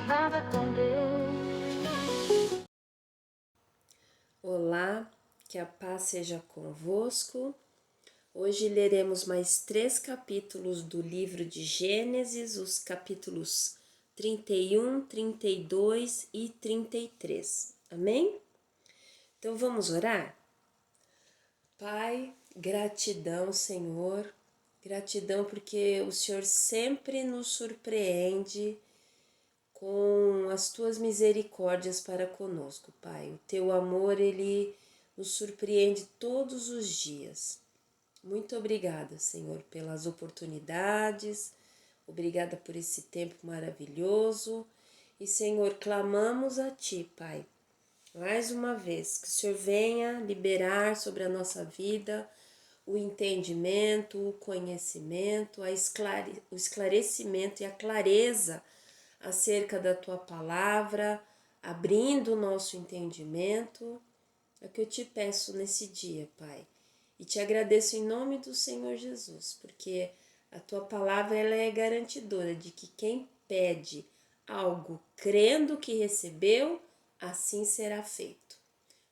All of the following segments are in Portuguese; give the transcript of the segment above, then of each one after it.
Nada com Deus. Olá, que a paz seja convosco. Hoje leremos mais 3 capítulos do livro de Gênesis, os capítulos 31, 32 e 33. Amém? Então vamos orar? Pai, gratidão, Senhor. Gratidão porque o Senhor sempre nos surpreende com as tuas misericórdias para conosco, Pai. O teu amor, ele nos surpreende todos os dias. Muito obrigada, Senhor, pelas oportunidades, obrigada por esse tempo maravilhoso. E, Senhor, clamamos a Ti, Pai, mais uma vez, que o Senhor venha liberar sobre a nossa vida o entendimento, o conhecimento, o esclarecimento e a clareza acerca da Tua palavra, abrindo o nosso entendimento. É o que eu te peço nesse dia, Pai. E te agradeço em nome do Senhor Jesus, porque a Tua palavra ela é garantidora de que quem pede algo crendo que recebeu, assim será feito.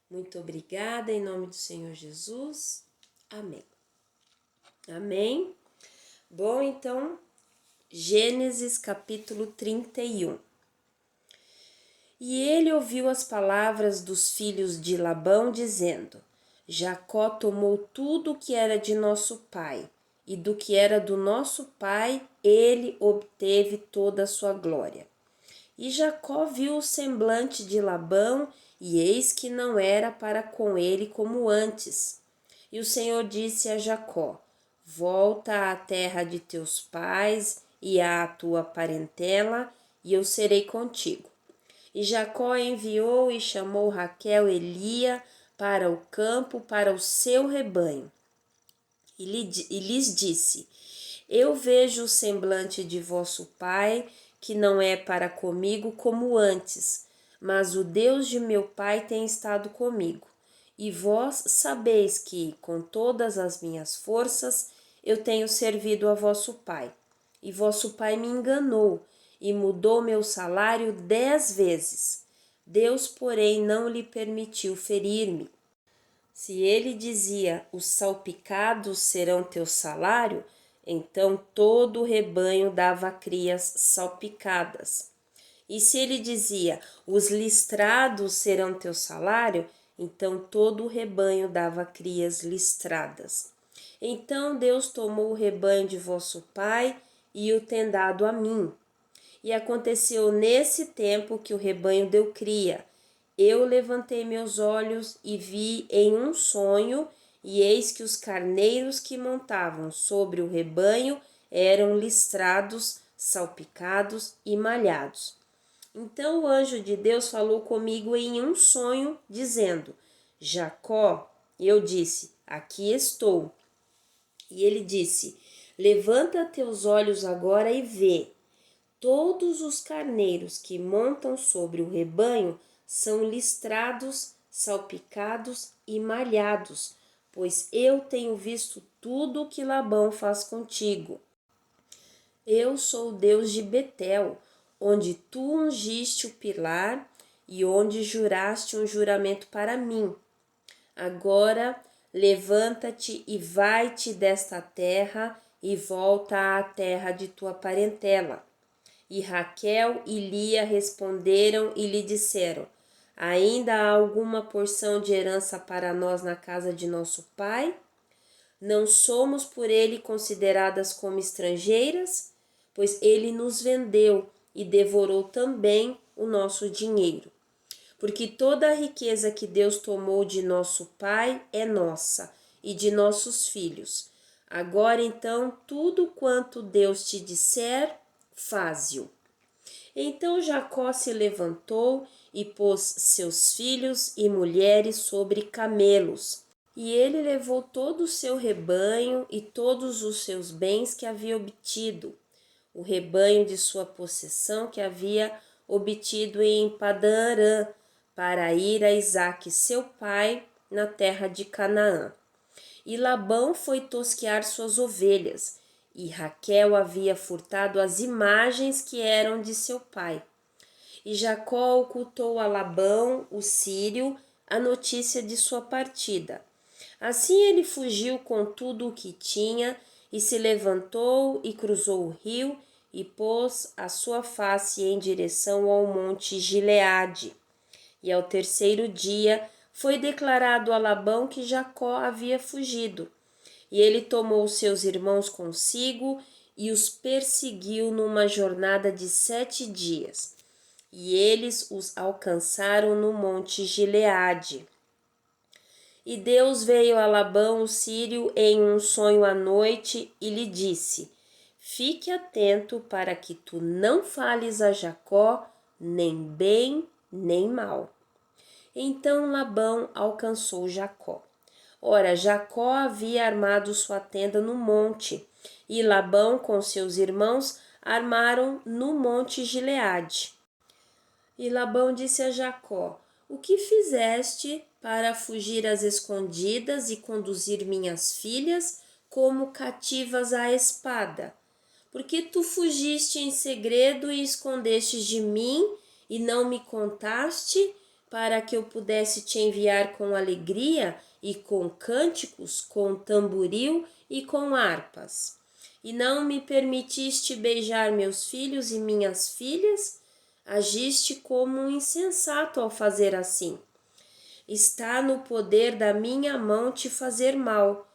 Muito obrigada em nome do Senhor Jesus. Amém. Amém. Bom, então, Gênesis capítulo 31. E ele ouviu as palavras dos filhos de Labão, dizendo: Jacó tomou tudo o que era de nosso pai, e do que era do nosso pai ele obteve toda a sua glória. E Jacó viu o semblante de Labão, e eis que não era para com ele como antes. E o Senhor disse a Jacó: Volta à terra de teus pais e à tua parentela, e eu serei contigo. E Jacó enviou e chamou Raquel e Lia para o campo, para o seu rebanho. E lhes disse: Eu vejo o semblante de vosso pai, que não é para comigo como antes, mas o Deus de meu pai tem estado comigo. E vós sabeis que, com todas as minhas forças, eu tenho servido a vosso pai. E vosso pai me enganou e mudou meu salário 10 vezes. Deus, porém, não lhe permitiu ferir-me. Se ele dizia: Os salpicados serão teu salário, então todo o rebanho dava crias salpicadas. E se ele dizia: Os listrados serão teu salário, então todo o rebanho dava crias listradas. Então Deus tomou o rebanho de vosso pai e o tem dado a mim. E aconteceu nesse tempo que o rebanho deu cria. Eu levantei meus olhos e vi em um sonho, e eis que os carneiros que montavam sobre o rebanho eram listrados, salpicados e malhados. Então o anjo de Deus falou comigo em um sonho, dizendo: Jacó. E eu disse: Aqui estou. E ele disse: Levanta teus olhos agora e vê. Todos os carneiros que montam sobre o rebanho são listrados, salpicados e malhados, pois eu tenho visto tudo o que Labão faz contigo. Eu sou o Deus de Betel, onde tu ungiste o pilar e onde juraste um juramento para mim. Agora levanta-te e vai-te desta terra e volta à terra de tua parentela. E Raquel e Lia responderam e lhe disseram: Ainda há alguma porção de herança para nós na casa de nosso pai? Não somos por ele consideradas como estrangeiras? Pois ele nos vendeu e devorou também o nosso dinheiro. Porque toda a riqueza que Deus tomou de nosso pai é nossa e de nossos filhos. Agora então, tudo quanto Deus te disser, faze-o. Então Jacó se levantou e pôs seus filhos e mulheres sobre camelos. E ele levou todo o seu rebanho e todos os seus bens que havia obtido, o rebanho de sua possessão que havia obtido em Padã-arã, para ir a Isaque seu pai na terra de Canaã. E Labão foi tosquear suas ovelhas, e Raquel havia furtado as imagens que eram de seu pai. E Jacó ocultou a Labão, o sírio, a notícia de sua partida. Assim ele fugiu com tudo o que tinha e se levantou e cruzou o rio e pôs a sua face em direção ao monte Gileade. E ao terceiro dia foi declarado a Labão que Jacó havia fugido. E ele tomou seus irmãos consigo e os perseguiu numa jornada de 7 dias. E eles os alcançaram no monte Gileade. E Deus veio a Labão, o sírio, em um sonho à noite e lhe disse: Fique atento para que tu não fales a Jacó, nem bem, nem mal. Então Labão alcançou Jacó. Ora, Jacó havia armado sua tenda no monte, e Labão com seus irmãos armaram no monte Gileade. E Labão disse a Jacó: O que fizeste para fugir às escondidas e conduzir minhas filhas como cativas à espada? Porque tu fugiste em segredo e escondestes de mim e não me contaste, para que eu pudesse te enviar com alegria e com cânticos, com tamboril e com harpas. E não me permitiste beijar meus filhos e minhas filhas? Agiste como um insensato ao fazer assim. Está no poder da minha mão te fazer mal.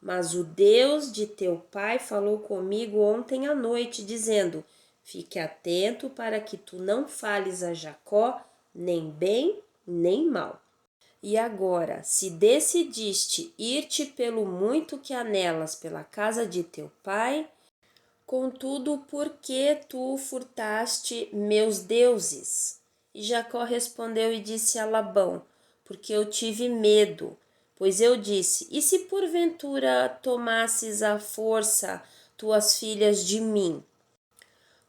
Mas o Deus de teu pai falou comigo ontem à noite, dizendo: Fique atento para que tu não fales a Jacó, nem bem, nem mal. E agora, se decidiste ir-te pelo muito que anelas pela casa de teu pai, contudo, por que tu furtaste meus deuses? E Jacó respondeu e disse a Labão: Porque eu tive medo. Pois eu disse: E se porventura tomasses à força tuas filhas de mim?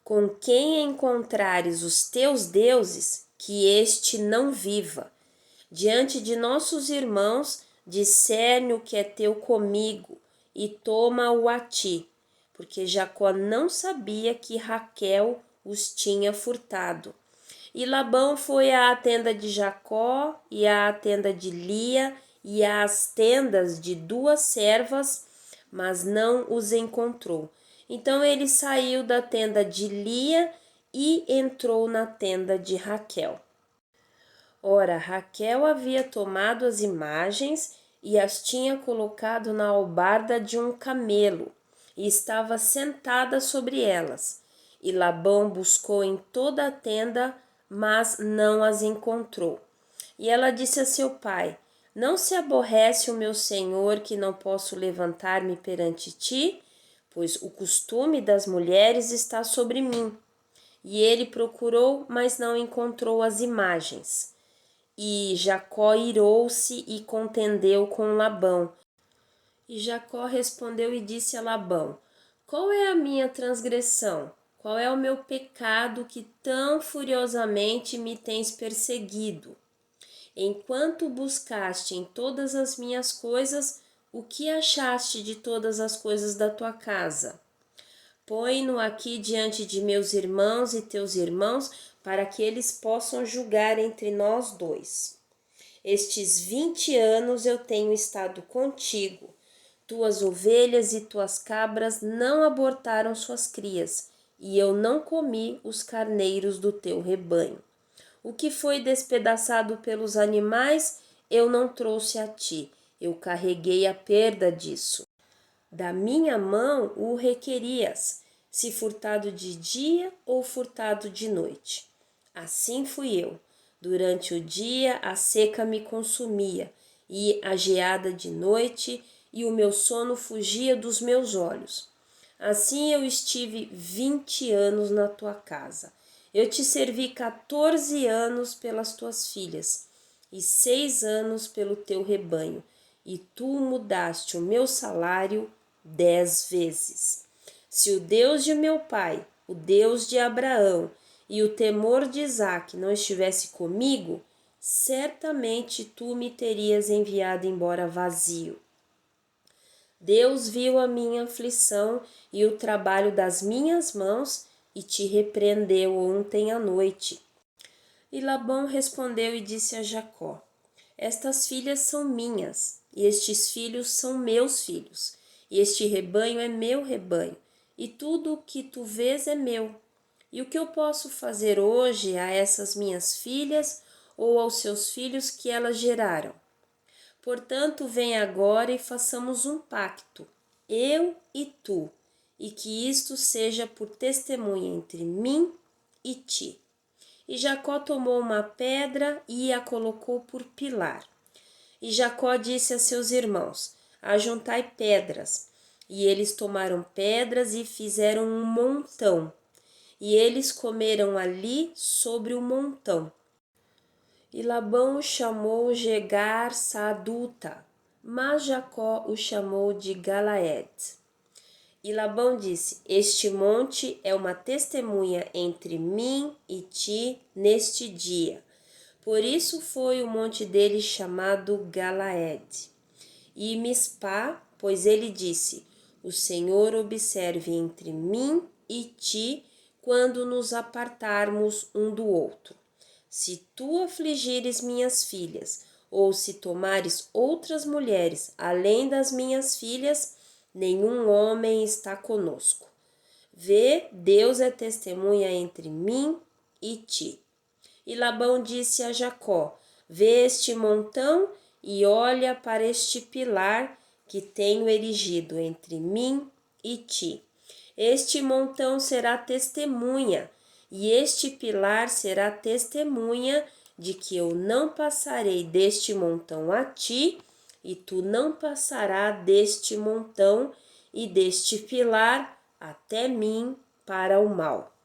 Com quem encontrares os teus deuses, que este não viva. Diante de nossos irmãos, discerne o que é teu comigo, e toma-o a ti, porque Jacó não sabia que Raquel os tinha furtado. E Labão foi à tenda de Jacó, e à tenda de Lia, e às tendas de 2 servas, mas não os encontrou. Então ele saiu da tenda de Lia e entrou na tenda de Raquel. Ora, Raquel havia tomado as imagens e as tinha colocado na albarda de um camelo, e estava sentada sobre elas. E Labão buscou em toda a tenda, mas não as encontrou. E ela disse a seu pai: Não se aborrece o meu senhor que não posso levantar-me perante ti? Pois o costume das mulheres está sobre mim. E ele procurou, mas não encontrou as imagens. E Jacó irou-se e contendeu com Labão. E Jacó respondeu e disse a Labão: Qual é a minha transgressão? Qual é o meu pecado que tão furiosamente me tens perseguido? Enquanto buscaste em todas as minhas coisas, o que achaste de todas as coisas da tua casa? Põe-no aqui diante de meus irmãos e teus irmãos, para que eles possam julgar entre nós dois. Estes 20 anos eu tenho estado contigo. Tuas ovelhas e tuas cabras não abortaram suas crias, e eu não comi os carneiros do teu rebanho. O que foi despedaçado pelos animais, eu não trouxe a ti. Eu carreguei a perda disso. Da minha mão o requerias, se furtado de dia ou furtado de noite. Assim fui eu. Durante o dia a seca me consumia, e a geada de noite, e o meu sono fugia dos meus olhos. Assim eu estive 20 anos na tua casa. Eu te servi 14 anos pelas tuas filhas, e 6 anos pelo teu rebanho, e tu mudaste o meu salário 10 vezes. Se o Deus de meu pai, o Deus de Abraão e o temor de Isaque não estivesse comigo, certamente tu me terias enviado embora vazio. Deus viu a minha aflição e o trabalho das minhas mãos e te repreendeu ontem à noite. E Labão respondeu e disse a Jacó: Estas filhas são minhas, e estes filhos são meus filhos, e este rebanho é meu rebanho, e tudo o que tu vês é meu. E o que eu posso fazer hoje a essas minhas filhas ou aos seus filhos que elas geraram? Portanto, vem agora e façamos um pacto, eu e tu, e que isto seja por testemunha entre mim e ti. E Jacó tomou uma pedra e a colocou por pilar. E Jacó disse a seus irmãos: Ajuntai pedras. E eles tomaram pedras e fizeram um montão. E eles comeram ali sobre o montão. E Labão o chamou Jegar Saaduta, mas Jacó o chamou de Galaed. E Labão disse: Este monte é uma testemunha entre mim e ti neste dia. Por isso foi o monte dele chamado Galaed. E Mispá, pois ele disse: O Senhor observe entre mim e ti quando nos apartarmos um do outro. Se tu afligires minhas filhas, ou se tomares outras mulheres além das minhas filhas, nenhum homem está conosco. Vê, Deus é testemunha entre mim e ti. E Labão disse a Jacó: Vê este montão e olha para este pilar que tenho erigido entre mim e ti. Este montão será testemunha, e este pilar será testemunha de que eu não passarei deste montão a ti, e tu não passarás deste montão e deste pilar até mim para o mal.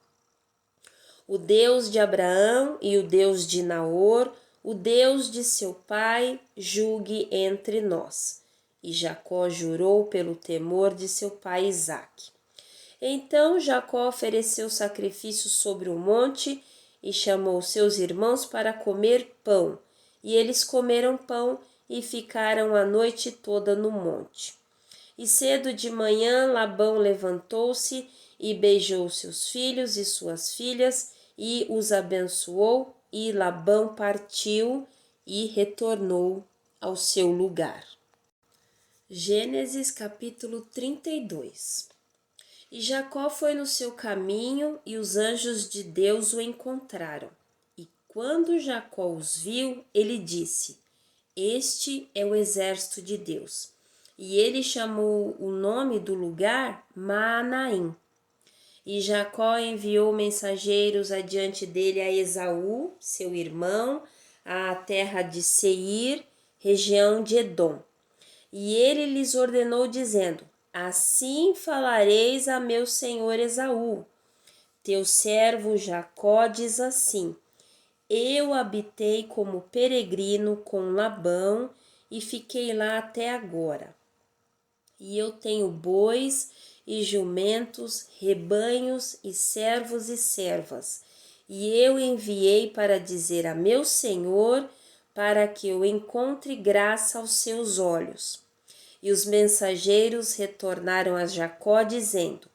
O Deus de Abraão e o Deus de Naor, o Deus de seu pai, julgue entre nós. E Jacó jurou pelo temor de seu pai Isaque. Então Jacó ofereceu sacrifício sobre o monte e chamou seus irmãos para comer pão. E eles comeram pão e ficaram a noite toda no monte. E cedo de manhã Labão levantou-se e beijou seus filhos e suas filhas e os abençoou, e Labão partiu e retornou ao seu lugar. Gênesis capítulo 32. E Jacó foi no seu caminho, e os anjos de Deus o encontraram. E quando Jacó os viu, ele disse: Este é o exército de Deus. E ele chamou o nome do lugar Maanaim. E Jacó enviou mensageiros adiante dele a Esaú, seu irmão, à terra de Seir, região de Edom. E ele lhes ordenou, dizendo: Assim falareis a meu senhor Esaú. Teu servo Jacó diz assim: Eu habitei como peregrino com Labão e fiquei lá até agora. E eu tenho bois e jumentos, rebanhos e servos e servas. E eu enviei para dizer a meu senhor, para que eu encontre graça aos seus olhos. E os mensageiros retornaram a Jacó, dizendo: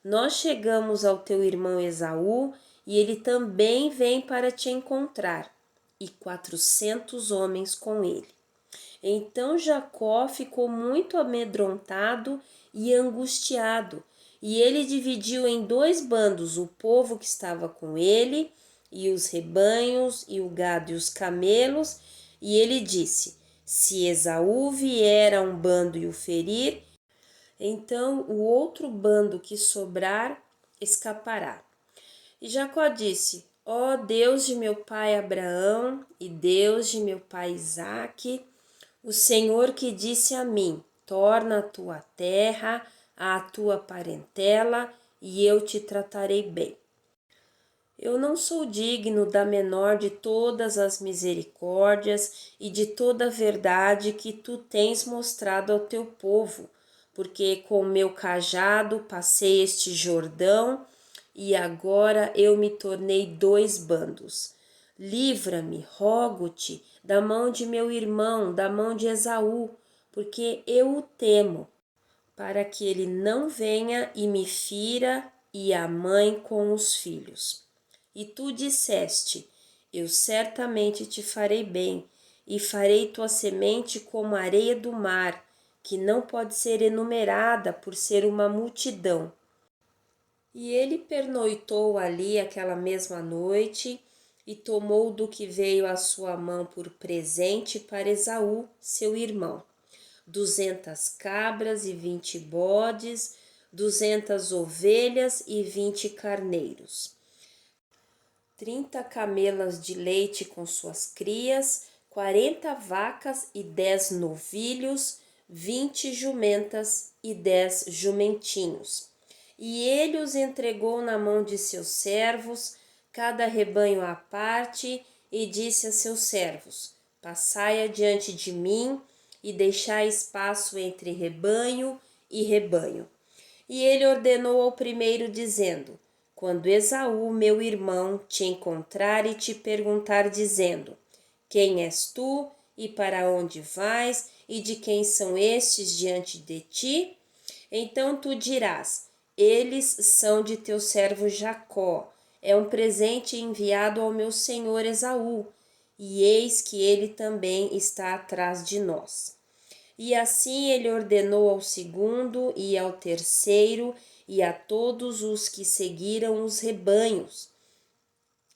Nós chegamos ao teu irmão Esaú, e ele também vem para te encontrar, e 400 homens com ele. Então Jacó ficou muito amedrontado e angustiado, e ele dividiu em 2 bandos o povo que estava com ele, e os rebanhos, e o gado e os camelos, e ele disse: Se Esaú vier a um bando e o ferir, então o outro bando que sobrar escapará. E Jacó disse: Ó Deus de meu pai Abraão e Deus de meu pai Isaque, o Senhor que disse a mim: Torna a tua terra, a tua parentela, e eu te tratarei bem. Eu não sou digno da menor de todas as misericórdias e de toda a verdade que tu tens mostrado ao teu povo, porque com meu cajado passei este Jordão, e agora eu me tornei 2 bandos. Livra-me, rogo-te, da mão de meu irmão, da mão de Esaú, porque eu o temo, para que ele não venha e me fira, e a mãe com os filhos. E tu disseste: eu certamente te farei bem, e farei tua semente como a areia do mar, que não pode ser enumerada por ser uma multidão. E ele pernoitou ali aquela mesma noite e tomou do que veio à sua mão por presente para Esaú, seu irmão, 200 cabras e 20 bodes, 200 ovelhas e 20 carneiros, 30 camelas de leite com suas crias, 40 vacas e 10 novilhos, 20 jumentas e 10 jumentinhos. E ele os entregou na mão de seus servos, cada rebanho à parte, e disse a seus servos: Passai adiante de mim e deixai espaço entre rebanho e rebanho. E ele ordenou ao primeiro, dizendo: Quando Esaú, meu irmão, te encontrar e te perguntar, dizendo: Quem és tu e para onde vais, e de quem são estes diante de ti? Então tu dirás: Eles são de teu servo Jacó. É um presente enviado ao meu senhor Esaú, e eis que ele também está atrás de nós. E assim ele ordenou ao segundo e ao terceiro e a todos os que seguiram os rebanhos,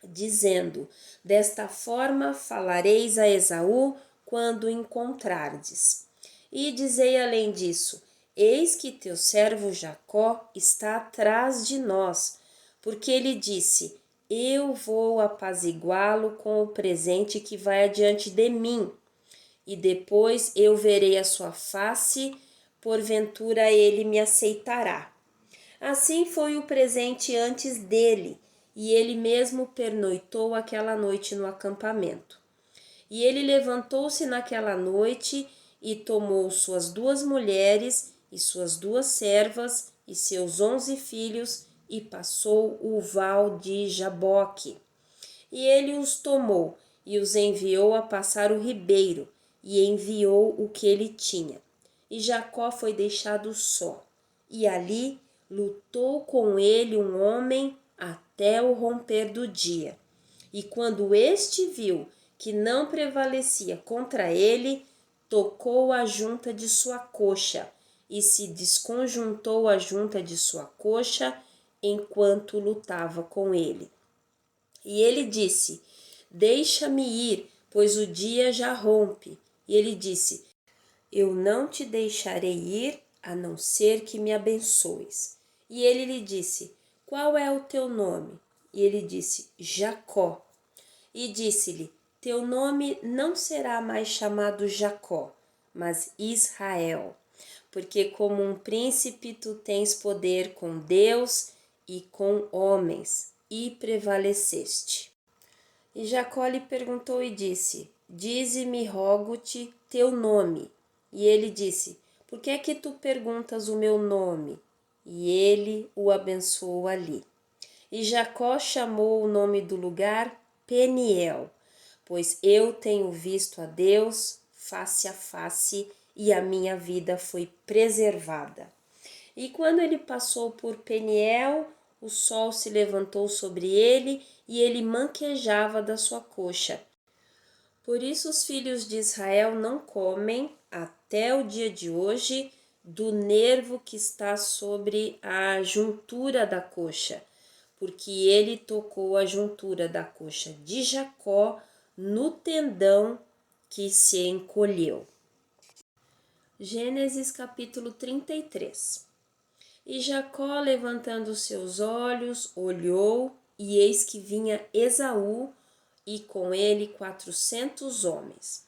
dizendo: Desta forma falareis a Esaú quando o encontrardes. E dizei além disso: Eis que teu servo Jacó está atrás de nós, porque ele disse: Eu vou apaziguá-lo com o presente que vai adiante de mim, e depois eu verei a sua face, porventura ele me aceitará. Assim foi o presente antes dele, e ele mesmo pernoitou aquela noite no acampamento. E ele levantou-se naquela noite e tomou suas 2 mulheres e suas 2 servas e seus 11 filhos e passou o val de Jaboque. E ele os tomou e os enviou a passar o ribeiro, e enviou o que ele tinha. E Jacó foi deixado só, e ali lutou com ele um homem até o romper do dia. E quando este viu que não prevalecia contra ele, tocou a junta de sua coxa, e se desconjuntou a junta de sua coxa enquanto lutava com ele. E ele disse: Deixa-me ir, pois o dia já rompe. E ele disse: Eu não te deixarei ir, a não ser que me abençoes. E ele lhe disse: Qual é o teu nome? E ele disse: Jacó. E disse-lhe: Teu nome não será mais chamado Jacó, mas Israel, porque como um príncipe tu tens poder com Deus e com homens, e prevaleceste. E Jacó lhe perguntou e disse: Dize-me, rogo-te, teu nome. E ele disse: Por que é que tu perguntas o meu nome? E ele o abençoou ali. E Jacó chamou o nome do lugar Peniel, pois eu tenho visto a Deus face a face e a minha vida foi preservada. E quando ele passou por Peniel, o sol se levantou sobre ele e ele manquejava da sua coxa. Por isso os filhos de Israel não comem até o dia de hoje do nervo que está sobre a juntura da coxa, porque ele tocou a juntura da coxa de Jacó no tendão que se encolheu. Gênesis capítulo 33. E Jacó, levantando seus olhos, olhou, e eis que vinha Esaú, e com ele 400 homens.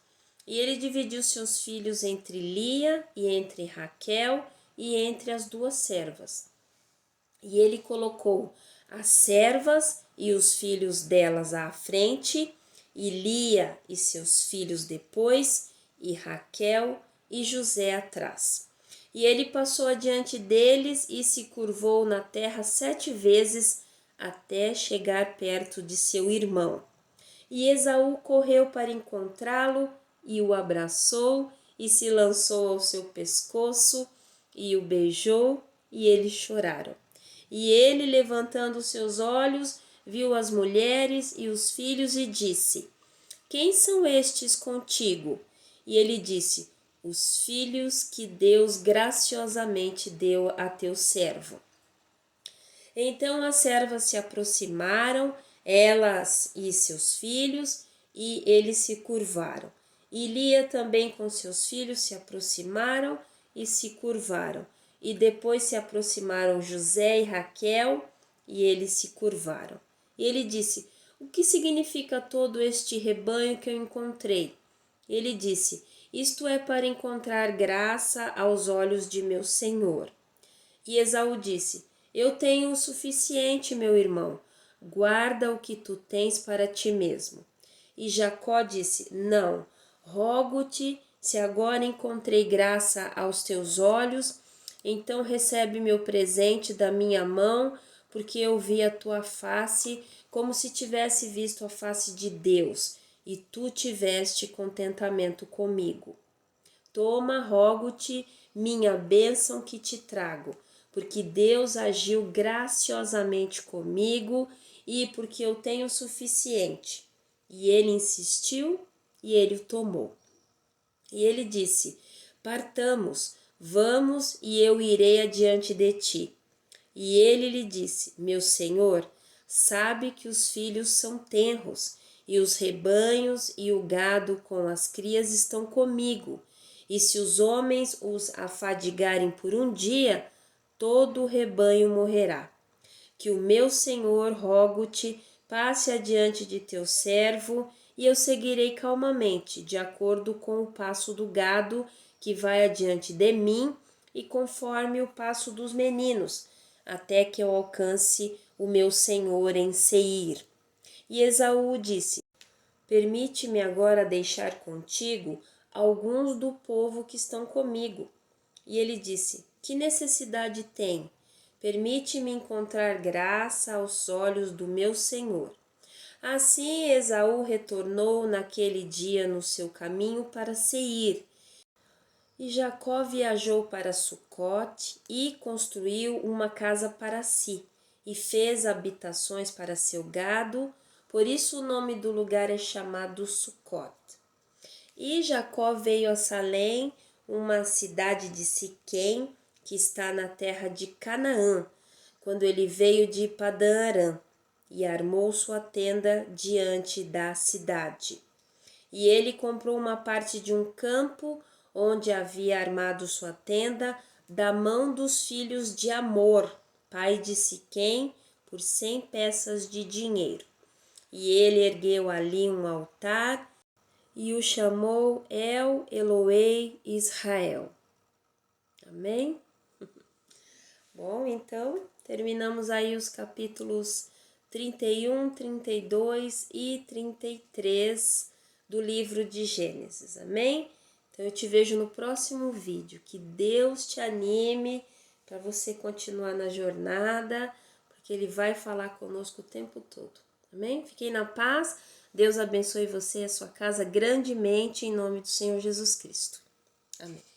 E ele dividiu seus filhos entre Lia e entre Raquel e entre as 2 servas. E ele colocou as servas e os filhos delas à frente, e Lia e seus filhos depois, e Raquel e José atrás. E ele passou adiante deles e se curvou na terra 7 vezes até chegar perto de seu irmão. E Esaú correu para encontrá-lo e o abraçou e se lançou ao seu pescoço e o beijou, e eles choraram. E ele, levantando seus olhos, viu as mulheres e os filhos e disse: quem são estes contigo? E ele disse: os filhos que Deus graciosamente deu a teu servo. Então as servas se aproximaram, elas e seus filhos, e eles se curvaram. E Lia também com seus filhos se aproximaram e se curvaram. E depois se aproximaram José e Raquel, e eles se curvaram. E ele disse: o que significa todo este rebanho que eu encontrei? Ele disse: isto é para encontrar graça aos olhos de meu senhor. E Esaú disse: eu tenho o suficiente, meu irmão, guarda o que tu tens para ti mesmo. E Jacó disse: não, rogo-te, se agora encontrei graça aos teus olhos, então recebe meu presente da minha mão, porque eu vi a tua face como se tivesse visto a face de Deus, e tu tiveste contentamento comigo. Toma, rogo-te, minha bênção que te trago, porque Deus agiu graciosamente comigo e porque eu tenho o suficiente. E ele insistiu e ele o tomou. E ele disse: partamos, vamos e eu irei adiante de ti. E ele lhe disse: meu senhor, sabe que os filhos são tenros, e os rebanhos e o gado com as crias estão comigo. E se os homens os afadigarem por um dia, todo o rebanho morrerá. Que o meu senhor, rogo-te, passe adiante de teu servo, e eu seguirei calmamente, de acordo com o passo do gado que vai adiante de mim, e conforme o passo dos meninos, até que eu alcance o meu senhor em Seir. E Esaú disse: permite-me agora deixar contigo alguns do povo que estão comigo. E ele disse: que necessidade tem? Permite-me encontrar graça aos olhos do meu senhor. Assim Esaú retornou naquele dia no seu caminho para Seir. E Jacó viajou para Sucote e construiu uma casa para si, e fez habitações para seu gado, por isso o nome do lugar é chamado Sucote. E Jacó veio a Salém, uma cidade de Siquém, que está na terra de Canaã, quando ele veio de Padã Arã, e armou sua tenda diante da cidade. E ele comprou uma parte de um campo onde havia armado sua tenda da mão dos filhos de Amor, pai de Siquém, por 100 peças de dinheiro. E ele ergueu ali um altar e o chamou El Eloei Israel. Amém? Bom, então terminamos aí os capítulos 31, 32 e 33 do livro de Gênesis. Amém? Então eu te vejo no próximo vídeo. Que Deus te anime para você continuar na jornada, porque Ele vai falar conosco o tempo todo. Amém? Fiquem na paz. Deus abençoe você e a sua casa grandemente em nome do Senhor Jesus Cristo. Amém.